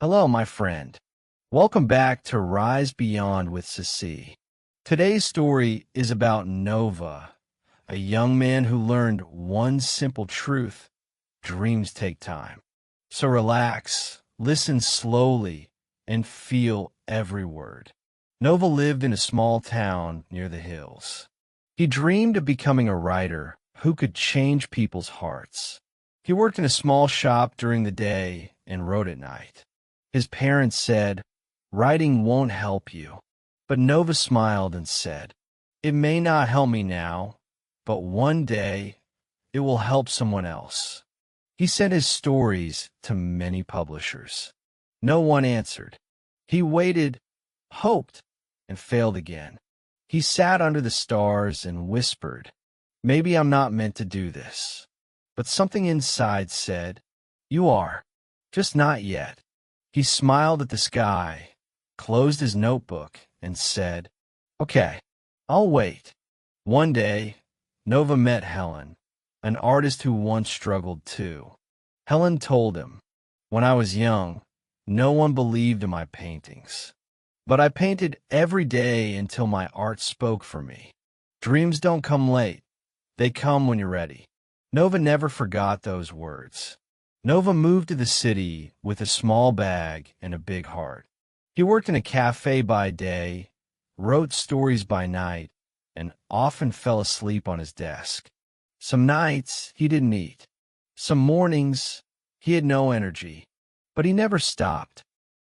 Hello, my friend. Welcome back to Rise Beyond with Sissi. Today's story is about Nova, a young man who learned one simple truth: dreams take time. So relax, listen slowly, and feel every word. Nova lived in a small town near the hills. He dreamed of becoming a writer who could change people's hearts. He worked in a small shop during the day and wrote at night. His parents said, "Writing won't help you." But Nova smiled and said, "It may not help me now, but one day it will help someone else." He sent his stories to many publishers. No one answered. He waited, hoped, and failed again. He sat under the stars and whispered, "Maybe I'm not meant to do this." But something inside said, "You are, just not yet." He smiled at the sky, closed his notebook, and said, "Okay, I'll wait." One day, Nova met Helen, an artist who once struggled too. Helen told him, "When I was young, no one believed in my paintings. But I painted every day until my art spoke for me. Dreams don't come late. They come when you're ready." Nova never forgot those words. Nova moved to the city with a small bag and a big heart. He worked in a cafe by day, wrote stories by night, and often fell asleep on his desk. Some nights he didn't eat. Some mornings he had no energy. But he never stopped.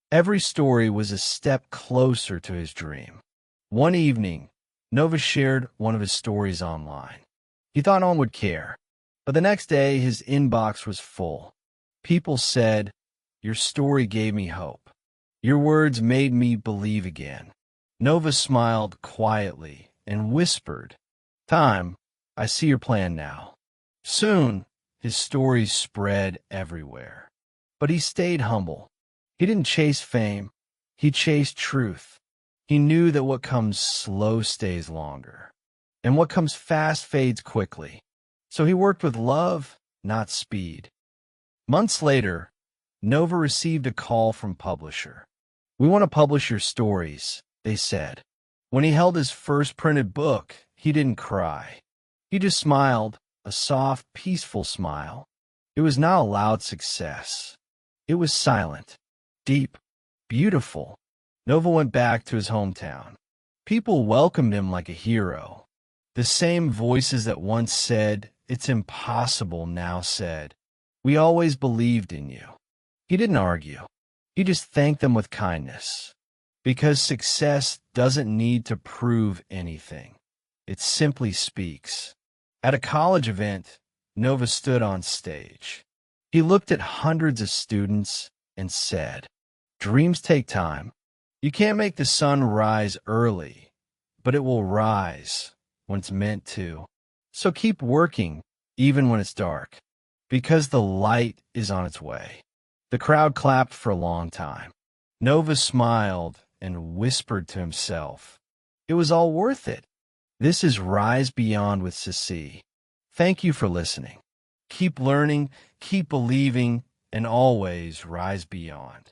Every story was a step closer to his dream. One evening, Nova shared one of his stories online. He thought no one would care. But the next day, his inbox was full. People said, "Your story gave me hope. Your words made me believe again." Nova smiled quietly and whispered, "Time, I see your plan now." Soon, his stories spread everywhere. But he stayed humble. He didn't chase fame. He chased truth. He knew that what comes slow stays longer, and what comes fast fades quickly. So he worked with love, not speed. Months later, Nova received a call from publisher. "We want to publish your stories," they said. When he held his first printed book, he didn't cry. He just smiled, a soft, peaceful smile. It was not a loud success. It was silent, deep, beautiful. Nova went back to his hometown. People welcomed him like a hero. The same voices that once said, "It's impossible," now said, "We always believed in you." He didn't argue. He just thanked them with kindness. Because success doesn't need to prove anything. It simply speaks. At a college event, Nova stood on stage. He looked at hundreds of students and said, "Dreams take time. You can't make the sun rise early, but it will rise when it's meant to. So keep working, even when it's dark, because the light is on its way." The crowd clapped for a long time. Nova smiled and whispered to himself, "It was all worth it." This is Rise Beyond with Sissi. Thank you for listening. Keep learning, keep believing, and always rise beyond.